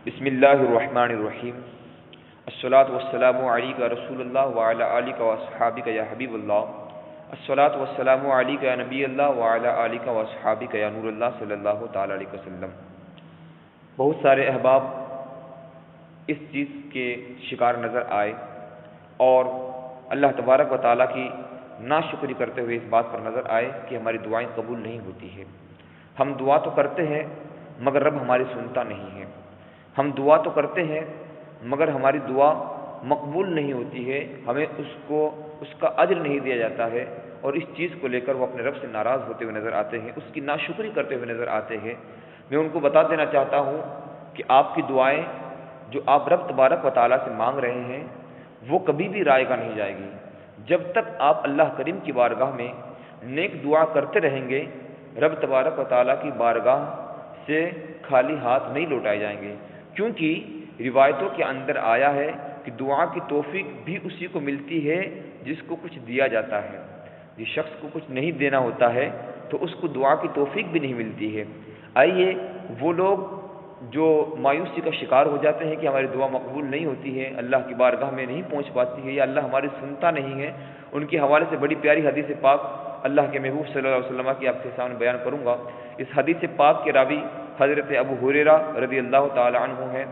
بسم اللہ الرحمن الرحیم الصلاۃ والسلام علیک رسول اللہ وعلی آلک واصحابک یا حبیب اللہ الصلاۃ والسلام علیک یا نبی اللہ وعلی آلک واصحابک یا نور اللہ صلی اللہ تعالی علیہ وسلم۔ بہت سارے احباب اس چیز کے شکار نظر آئے اور اللہ تبارک و تعالیٰ کی ناشکری کرتے ہوئے اس بات پر نظر آئے کہ ہماری دعائیں قبول نہیں ہوتی ہیں۔ ہم دعا تو کرتے ہیں مگر رب ہماری سنتا نہیں ہے، ہم دعا تو کرتے ہیں مگر ہماری دعا مقبول نہیں ہوتی ہے، ہمیں اس کا اجر نہیں دیا جاتا ہے، اور اس چیز کو لے کر وہ اپنے رب سے ناراض ہوتے ہوئے نظر آتے ہیں، اس کی ناشکری کرتے ہوئے نظر آتے ہیں۔ میں ان کو بتا دینا چاہتا ہوں کہ آپ کی دعائیں جو آپ رب تبارک و تعالیٰ سے مانگ رہے ہیں وہ کبھی بھی رائے گا نہیں جائے گی۔ جب تک آپ اللہ کریم کی بارگاہ میں نیک دعا کرتے رہیں گے، رب تبارک و تعالیٰ کی بارگاہ سے خالی ہاتھ نہیں لوٹائے جائیں گے، کیونکہ روایتوں کے اندر آیا ہے کہ دعا کی توفیق بھی اسی کو ملتی ہے جس کو کچھ دیا جاتا ہے۔ جس شخص کو کچھ نہیں دینا ہوتا ہے تو اس کو دعا کی توفیق بھی نہیں ملتی ہے۔ آئیے وہ لوگ جو مایوسی کا شکار ہو جاتے ہیں کہ ہماری دعا مقبول نہیں ہوتی ہے، اللہ کی بارگاہ میں نہیں پہنچ پاتی ہے یا اللہ ہماری سنتا نہیں ہے، ان کے حوالے سے بڑی پیاری حدیث پاک اللہ کے محبوب صلی اللہ علیہ وسلم کی آپ کے سامنے بیان کروں گا۔ اس حدیث پاک کے راوی حضرت ابو ہریرہ رضی اللہ تعالی عنہ ہیں۔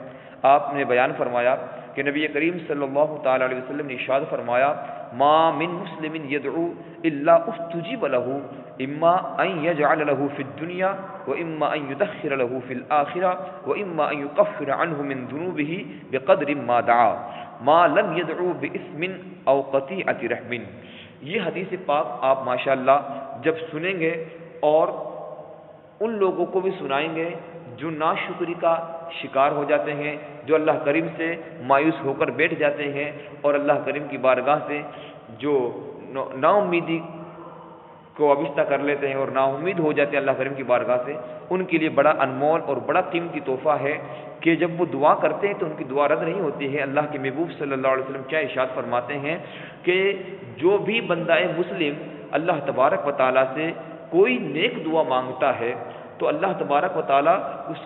آپ نے بیان فرمایا کہ نبی کریم صلی اللہ تعالی علیہ وسلم نے ارشاد فرمایا، ما من مسلم يدعو الا استجیب له اما ان يجعل له في الدنيا واما ان يدخر له في الاخره واما ان يكفر عنه من ذنوبه بقدر ما دعا ما لم يدعو باسم او قطيعه رحم۔ یہ حدیث پاک آپ ماشاءاللہ جب سنیں گے اور ان لوگوں کو بھی سنائیں گے جو ناشکری کا شکار ہو جاتے ہیں، جو اللہ کریم سے مایوس ہو کر بیٹھ جاتے ہیں اور اللہ کریم کی بارگاہ سے جو نا امیدی کو وابستہ کر لیتے ہیں اور نا امید ہو جاتے ہیں اللہ کریم کی بارگاہ سے، ان کے لیے بڑا انمول اور بڑا قیمتی تحفہ ہے کہ جب وہ دعا کرتے ہیں تو ان کی دعا رد نہیں ہوتی ہے۔ اللہ کے محبوب صلی اللہ علیہ وسلم کیا ارشاد فرماتے ہیں کہ جو بھی بندہ مسلم اللہ تبارک و تعالیٰ سے کوئی نیک دعا مانگتا ہے تو اللہ تبارک و تعالیٰ اس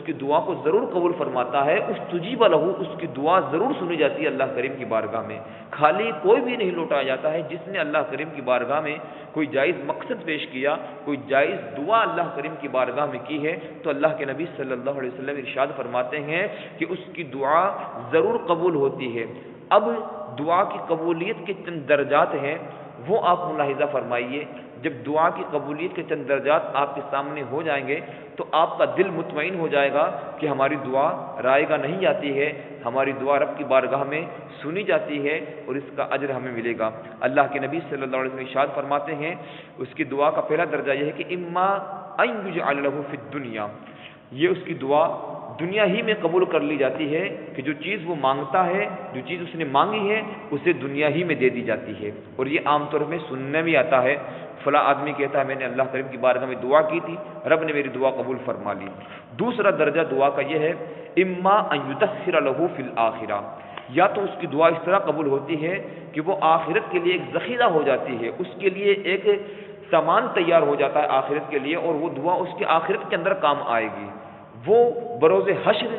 کی دعا کو ضرور قبول فرماتا ہے، استجیب لہ، اس کی دعا ضرور سنی جاتی ہے اللہ کریم کی بارگاہ میں۔ خالی کوئی بھی نہیں لوٹایا جاتا ہے۔ جس نے اللہ کریم کی بارگاہ میں کوئی جائز مقصد پیش کیا، کوئی جائز دعا اللہ کریم کی بارگاہ میں کی ہے تو اللہ کے نبی صلی اللہ علیہ وسلم ارشاد فرماتے ہیں کہ اس کی دعا ضرور قبول ہوتی ہے۔ اب دعا کی قبولیت کے چند درجات ہیں، وہ آپ ملاحظہ فرمائیے۔ جب دعا کی قبولیت کے چند درجات آپ کے سامنے ہو جائیں گے تو آپ کا دل مطمئن ہو جائے گا کہ ہماری دعا رائے گاہ نہیں جاتی ہے، ہماری دعا رب کی بارگاہ میں سنی جاتی ہے اور اس کا اجر ہمیں ملے گا۔ اللہ کے نبی صلی اللہ علیہ وسلم ارشاد فرماتے ہیں اس کی دعا کا پہلا درجہ یہ ہے کہ اما ان یجعل له فی الدنیا، یہ اس کی دعا دنیا ہی میں قبول کر لی جاتی ہے کہ جو چیز وہ مانگتا ہے، جو چیز اس نے مانگی ہے اسے دنیا ہی میں دے دی جاتی ہے۔ اور یہ عام طور میں سننے میں آتا ہے، فلاں آدمی کہتا ہے میں نے اللہ کریم کی بارگاہ میں دعا کی تھی، رب نے میری دعا قبول فرما لی۔ دوسرا درجہ دعا کا یہ ہے اما ان یدخر له فی الاخرہ، یا تو اس کی دعا اس طرح قبول ہوتی ہے کہ وہ آخرت کے لیے ایک ذخیرہ ہو جاتی ہے، اس کے لیے ایک سامان تیار ہو جاتا ہے آخرت کے لیے، اور وہ دعا اس کے آخرت کے اندر کام آئے گی۔ وہ بروز حشر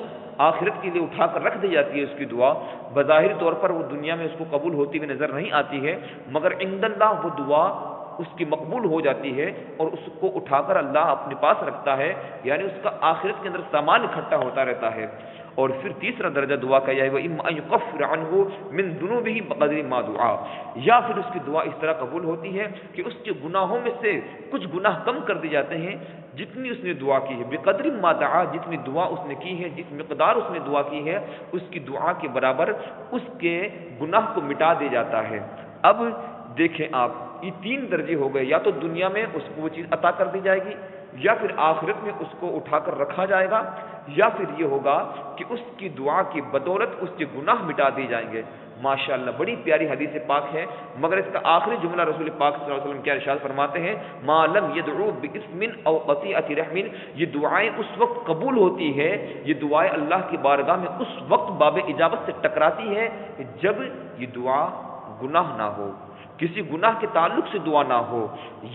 آخرت کے لیے اٹھا کر رکھ دی جاتی ہے اس کی دعا۔ بظاہر طور پر وہ دنیا میں اس کو قبول ہوتی ہوئی نظر نہیں آتی ہے، مگر عند اللہ وہ دعا اس کی مقبول ہو جاتی ہے اور اس کو اٹھا کر اللہ اپنے پاس رکھتا ہے، یعنی اس کا آخرت کے اندر سامان اکٹھا ہوتا رہتا ہے۔ اور پھر تیسرا درجہ دعا کا یہ ہے وَإِمَّا أَن يُكَفِّرَ عَنْهُ مِن ذُنُوبِهِ بِقَدْرِ مَا دُعَا، یا پھر اس کی دعا اس طرح قبول ہوتی ہے کہ اس کے گناہوں میں سے کچھ گناہ کم کر دی جاتے ہیں جتنی اس نے دعا کی ہے، بقدر ما دعا، جتنی دعا اس نے کی ہے، جس مقدار اس نے دعا کی ہے اس کی دعا کے برابر اس کے گناہ کو مٹا دیا جاتا ہے۔ اب دیکھیں آپ، یہ تین درجے ہو گئے، یا تو دنیا میں اس کو وہ چیز عطا کر دی جائے گی، یا پھر آخرت میں اس کو اٹھا کر رکھا جائے گا، یا پھر یہ ہوگا کہ اس کی دعا کی بدولت اس کے گناہ مٹا دیے جائیں گے۔ ماشاءاللہ بڑی پیاری حدیث پاک ہے، مگر اس کا آخری جملہ رسول پاک صلی اللہ علیہ وسلم کیا ارشاد فرماتے ہیں، ما لم يدعو باسم او قطيعة رحم، یہ دعائیں اس وقت قبول ہوتی ہے، یہ دعائیں اللہ کی بارگاہ میں اس وقت باب اجابت سے ٹکراتی ہے جب یہ دعا گناہ نہ ہو، کسی گناہ کے تعلق سے دعا نہ ہو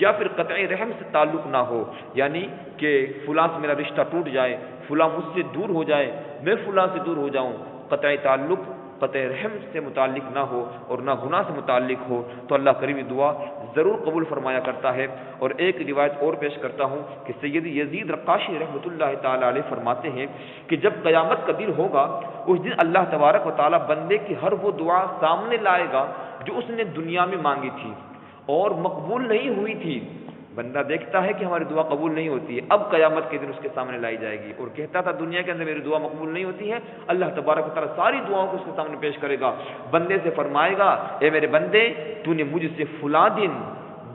یا پھر قطع رحم سے تعلق نہ ہو، یعنی کہ فلاں سے میرا رشتہ ٹوٹ جائے، فلاں مجھ سے دور ہو جائے، میں فلاں سے دور ہو جاؤں، قطع تعلق قطع رحم سے متعلق نہ ہو اور نہ گناہ سے متعلق ہو، تو اللہ کریم دعا ضرور قبول فرمایا کرتا ہے۔ اور ایک روایت اور پیش کرتا ہوں کہ سید یزید رقاشی رحمۃ اللہ تعالی علیہ فرماتے ہیں کہ جب قیامت کا دن ہوگا، اس دن اللہ تبارک و تعالی بندے کی ہر وہ دعا سامنے لائے گا جو اس نے دنیا میں مانگی تھی اور مقبول نہیں ہوئی تھی۔ بندہ دیکھتا ہے کہ ہماری دعا قبول نہیں ہوتی ہے، اب قیامت کے دن اس کے سامنے لائی جائے گی، اور کہتا تھا دنیا کے اندر میری دعا مقبول نہیں ہوتی ہے، اللہ تبارک و تعالیٰ ساری دعاؤں کو اس کے سامنے پیش کرے گا، بندے سے فرمائے گا اے میرے بندے، تو نے مجھ سے فلاں دن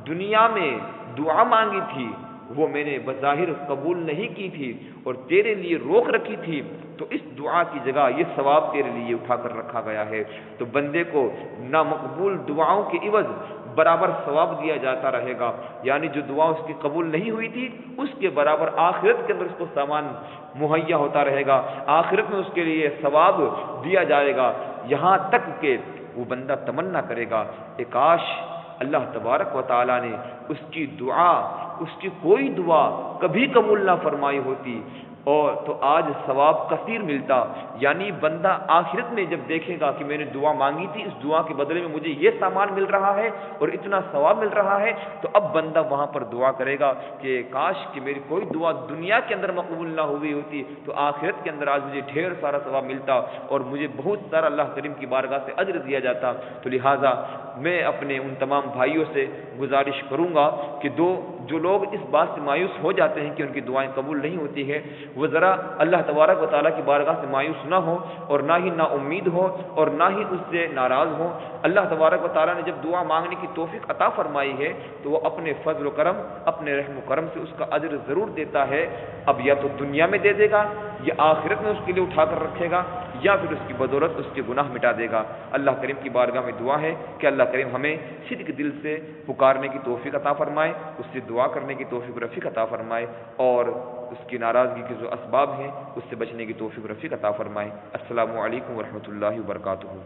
دنیا میں دعا مانگی تھی، وہ میں نے بظاہر قبول نہیں کی تھی اور تیرے لیے روک رکھی تھی، تو اس دعا کی جگہ یہ ثواب تیرے لیے اٹھا کر رکھا گیا ہے۔ تو بندے کو نامقبول دعاؤں کے عوض برابر ثواب دیا جاتا رہے گا، یعنی جو دعا اس کی قبول نہیں ہوئی تھی اس کے برابر آخرت کے اندر اس کو سامان مہیا ہوتا رہے گا، آخرت میں اس کے لیے ثواب دیا جائے گا، یہاں تک کہ وہ بندہ تمنا کرے گا کہ کاش اللہ تبارک و تعالیٰ نے اس کی دعا، اس کی کوئی دعا کبھی قبول نہ فرمائی ہوتی اور تو آج ثواب کثیر ملتا، یعنی بندہ آخرت میں جب دیکھے گا کہ میں نے دعا مانگی تھی، اس دعا کے بدلے میں مجھے یہ سامان مل رہا ہے اور اتنا ثواب مل رہا ہے، تو اب بندہ وہاں پر دعا کرے گا کہ کاش کہ میری کوئی دعا دنیا کے اندر مقبول نہ ہوئی ہوتی تو آخرت کے اندر آج مجھے ڈھیر سارا ثواب ملتا اور مجھے بہت سارا اللہ کریم کی بارگاہ سے اجر دیا جاتا۔ تو لہٰذا میں اپنے ان تمام بھائیوں سے گزارش کروں گا کہ جو لوگ اس بات سے مایوس ہو جاتے ہیں کہ ان کی دعائیں قبول نہیں ہوتی ہے، وہ ذرا اللہ تبارک و تعالیٰ کی بارگاہ سے مایوس نہ ہو اور نہ ہی نا امید ہو اور نہ ہی اس سے ناراض ہو۔ اللہ تبارک و تعالیٰ نے جب دعا مانگنے کی توفیق عطا فرمائی ہے تو وہ اپنے فضل و کرم، اپنے رحم و کرم سے اس کا اجر ضرور دیتا ہے، اب یا تو دنیا میں دے دے گا یا آخرت میں اس کے لیے اٹھا کر رکھے گا یا پھر اس کی بدولت اس کے گناہ مٹا دے گا۔ اللہ کریم کی بارگاہ میں دعا ہے کہ اللہ کریم ہمیں صدق دل سے پکارنے کی توفیق عطا فرمائے، اس سے دعا کرنے کی توفیق رفیق عطا فرمائے اور اس کی ناراضگی کے جو اسباب ہیں اس سے بچنے کی توفیق رفیق عطا فرمائے۔ السلام علیکم ورحمۃ اللہ وبرکاتہ۔